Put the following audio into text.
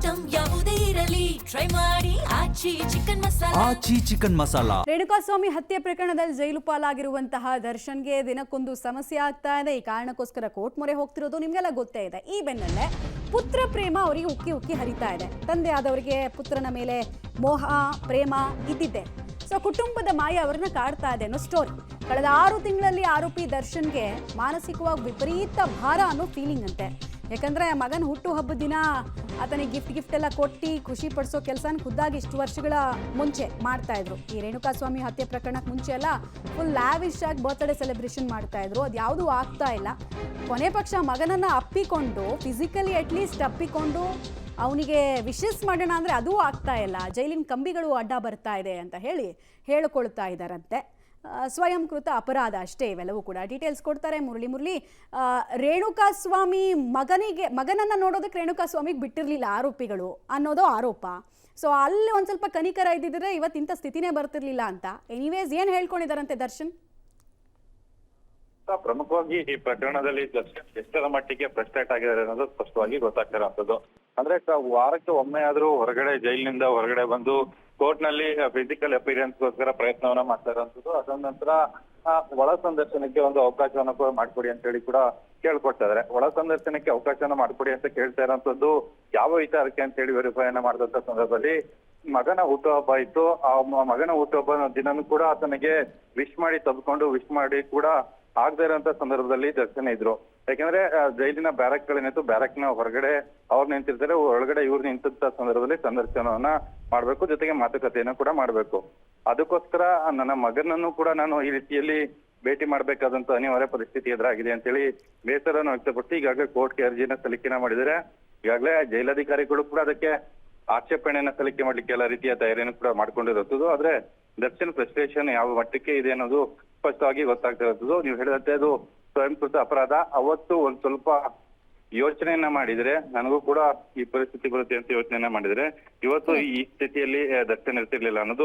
Item ಯಾವುದೇ ಇರಲಿ try ಮಾಡಿ ಆಚಿ ಚಿಕನ್ ಮಸಾಲಾ. ರೇಣುಕಾಸ್ವಾಮಿ ಹತ್ಯೆ ಪ್ರಕರಣದಲ್ಲಿ ಜೈಲು ಪಾಲಾಗಿರುವಂತಹ ದರ್ಶನ್ಗೆ ದಿನಕ್ಕೊಂದು ಸಮಸ್ಯೆ ಆಗ್ತಾ ಇದೆ. ಈ ಕಾರಣಕ್ಕೋಸ್ಕರ ಕೋರ್ಟ್ ಮೊರೆ ಹೋಗ್ತಿರೋದು ನಿಮ್ಗೆಲ್ಲ ಗೊತ್ತೇ ಇದೆ. ಈ ಬೆನ್ನಲ್ಲೇ ಪುತ್ರ ಪ್ರೇಮ ಅವರಿಗೆ ಉಕ್ಕಿ ಉಕ್ಕಿ ಹರಿತಾ ಇದೆ. ತಂದೆ ಆದವರಿಗೆ ಪುತ್ರನ ಮೇಲೆ ಮೋಹ ಪ್ರೇಮ ಇದ್ದಿದ್ದೆ. ಸೊ ಕುಟುಂಬದ ಮಾಯ ಅವರನ್ನ ಕಾಡ್ತಾ ಇದೆ ಅನ್ನೋ ಸ್ಟೋರಿ. ಕಳೆದ 6 ತಿಂಗಳಲ್ಲಿ ಆರೋಪಿ ದರ್ಶನ್ಗೆ ಮಾನಸಿಕವಾಗಿ ವಿಪರೀತ ಭಾರ ಅನ್ನೋ ಫೀಲಿಂಗ್ ಅಂತೆ. ಯಾಕಂದ್ರೆ ಮಗನ ಹುಟ್ಟು ಹಬ್ಬದ ದಿನ ಆತನಿಗೆ ಗಿಫ್ಟ್ ಎಲ್ಲ ಕೊಟ್ಟು ಖುಷಿ ಪಡಿಸೋ ಕೆಲಸನ ಖುದ್ದಾಗಿ ಇಷ್ಟು ವರ್ಷಗಳ ಮುಂಚೆ ಮಾಡ್ತಾ ಇದ್ರು. ಈ ರೇಣುಕಾಸ್ವಾಮಿ ಹತ್ಯೆ ಪ್ರಕರಣಕ್ಕೆ ಮುಂಚೆ ಎಲ್ಲ ಫುಲ್ ಲ್ಯಾವಿಶ್ ಆಗಿ ಬರ್ತ್ಡೇ ಸೆಲೆಬ್ರೇಷನ್ ಮಾಡ್ತಾ ಇದ್ರು. ಅದು ಯಾವುದೂ ಆಗ್ತಾ ಇಲ್ಲ. ಕೊನೆ ಪಕ್ಷ ಮಗನನ್ನ ಅಪ್ಪಿಕೊಂಡು ಫಿಸಿಕಲಿ ಅಟ್ಲೀಸ್ಟ್ ಅಪ್ಪಿಕೊಂಡು ಅವನಿಗೆ ವಿಶಸ್ ಮಾಡೋಣ ಅಂದರೆ ಅದೂ ಆಗ್ತಾ ಇಲ್ಲ. ಜೈಲಿನ ಕಂಬಿಗಳು ಅಡ್ಡ ಬರ್ತಾ ಇದೆ ಅಂತ ಹೇಳಿಕೊಳ್ತಾ ಇದ್ದಾರಂತೆ. ಸ್ವಯಂಕೃತ ಅಪರಾಧ ಅಷ್ಟೇ ಇವೆಲ್ಲವೂ ಕೂಡ. ಡೀಟೇಲ್ಸ್ ಕೊಡ್ತಾರೆ ಮುರಳಿ. ರೇಣುಕಾಸ್ವಾಮಿ ಮಗನನ್ನು ನೋಡೋದಕ್ಕೆ ರೇಣುಕಾಸ್ವಾಮಿಗೆ ಬಿಟ್ಟಿರಲಿಲ್ಲ ಆರೋಪಿಗಳು ಅನ್ನೋದು ಆರೋಪ. ಸೊ ಅಲ್ಲಿ ಒಂದು ಸ್ವಲ್ಪ ಕನಿಕರ ಇದ್ದಿದ್ರೆ ಇವತ್ತಿಂಥ ಸ್ಥಿತಿನೇ ಬರ್ತಿರ್ಲಿಲ್ಲ ಅಂತ. ಎನಿವೇಸ್ ಏನು ಹೇಳ್ಕೊಂಡಿದ್ದಾರಂತೆ ದರ್ಶನ್? ಪ್ರಮುಖವಾಗಿ ಈ ಪ್ರಕರಣದಲ್ಲಿ ದರ್ಶನ್ ಎಷ್ಟರ ಮಟ್ಟಿಗೆ ಫ್ರಸ್ಟ್ರೇಟ್ ಆಗಿದ್ದಾರೆ ಅನ್ನೋದು ಸ್ಪಷ್ಟವಾಗಿ ಗೊತ್ತಾಗ್ತಿರೋಂಥದ್ದು. ಅಂದ್ರೆ ವಾರಕ್ಕೆ ಒಮ್ಮೆ ಆದ್ರೂ ಜೈಲಿನಿಂದ ಹೊರಗಡೆ ಬಂದು ಕೋರ್ಟ್ ನಲ್ಲಿ ಫಿಸಿಕಲ್ ಅಪಿಯರೆನ್ಸ್ ಗೋಸ್ಕರ ಪ್ರಯತ್ನವನ್ನ ಮಾಡ್ತಾ ಇರೋಂಥದ್ದು. ಅದಾದ ನಂತರ ಒಳ ಸಂದರ್ಶನಕ್ಕೆ ಒಂದು ಅವಕಾಶವನ್ನ ಕೂಡ ಮಾಡ್ಕೊಡಿ ಅಂತ ಹೇಳಿ ಕೂಡ ಕೇಳ್ಕೊಡ್ತಾ ಇದಾರೆ. ಒಳ ಸಂದರ್ಶನಕ್ಕೆ ಅವಕಾಶವನ್ನ ಮಾಡ್ಕೊಡಿ ಅಂತ ಕೇಳ್ತಾ ಇರೋಂಥದ್ದು ಯಾವ ವಿಚಾರಕ್ಕೆ ಅಂತ ಹೇಳಿ ವೆರಿಫೈ ಅನ್ನ ಮಾಡಿದಂತ ಸಂದರ್ಭದಲ್ಲಿ ಮಗನ ಹುಟ್ಟುಹಬ್ಬ ಇತ್ತು. ಆ ಮಗನ ಹುಟ್ಟುಹಬ್ಬ ದಿನನೂ ಕೂಡ ಆತನಿಗೆ ವಿಶ್ ಮಾಡಿ ಕೂಡ ಆಗದೆ ಇರೋಂತ ಸಂದರ್ಭದಲ್ಲಿ ದರ್ಶನ ಇದ್ರು. ಯಾಕಂದ್ರೆ ಜೈಲಿನ ಬ್ಯಾರಕ್ಗಳೇನಿತ್ತು, ಬ್ಯಾರಕ್ನ ಹೊರಗಡೆ ಅವ್ರು ನಿಂತಿರ್ತಾರೆ, ಒಳಗಡೆ ಇವ್ರು ನಿಂತ ಸಂದರ್ಭದಲ್ಲಿ ಸಂದರ್ಶನವನ್ನ ಮಾಡ್ಬೇಕು, ಜೊತೆಗೆ ಮಾತುಕತೆಯನ್ನ ಕೂಡ ಮಾಡ್ಬೇಕು. ಅದಕ್ಕೋಸ್ಕರ ನನ್ನ ಮಗನನ್ನು ಕೂಡ ನಾನು ಈ ರೀತಿಯಲ್ಲಿ ಭೇಟಿ ಮಾಡ್ಬೇಕಾದಂತ ಅನಿವಾರ್ಯ ಪರಿಸ್ಥಿತಿ ಎದುರಾಗಿದೆ ಅಂತೇಳಿ ಬೇಸರವನ್ನು ವ್ಯಕ್ತಪಡಿಸಿ ಈಗಾಗಲೇ ಕೋರ್ಟ್ಗೆ ಅರ್ಜಿಯನ್ನ ಸಲ್ಲಿಕೆನ ಮಾಡಿದರೆ. ಈಗಾಗಲೇ ಜೈಲಾಧಿಕಾರಿಗಳು ಕೂಡ ಅದಕ್ಕೆ ಆಕ್ಷೇಪಣೆಯನ್ನ ಸಲ್ಲಿಕೆ ಮಾಡ್ಲಿಕ್ಕೆ ಎಲ್ಲ ರೀತಿಯ ತಯಾರಿಯನ್ನು ಕೂಡ ಮಾಡ್ಕೊಂಡಿರುತ್ತದೆ. ಆದ್ರೆ ದರ್ಶನ್ ಫ್ರಸ್ಟ್ರೇಷನ್ ಯಾವ ಮಟ್ಟಕ್ಕೆ ಇದೆ ಅನ್ನೋದು ಸ್ಪಷ್ಟವಾಗಿ ಗೊತ್ತಾಗ್ತಾ ಇರುತ್ತದೆ. ನೀವು ಹೇಳಿದಂತೆ ಅದು ಸ್ವಯಂಕೃತ ಅಪರಾಧ. ಅವತ್ತು ಒಂದ್ ಸ್ವಲ್ಪ ಯೋಚನೆಯನ್ನ ಮಾಡಿದ್ರೆ ನನಗೂ ಕೂಡ ಈ ಪರಿಸ್ಥಿತಿ ಬರುತ್ತೆ ಅಂತ ಯೋಚನೆಯನ್ನ ಮಾಡಿದ್ರೆ ಇವತ್ತು ಈ ಸ್ಥಿತಿಯಲ್ಲಿ ದರ್ಶನ್ ಇರ್ತಿರ್ಲಿಲ್ಲ ಅನ್ನೋದು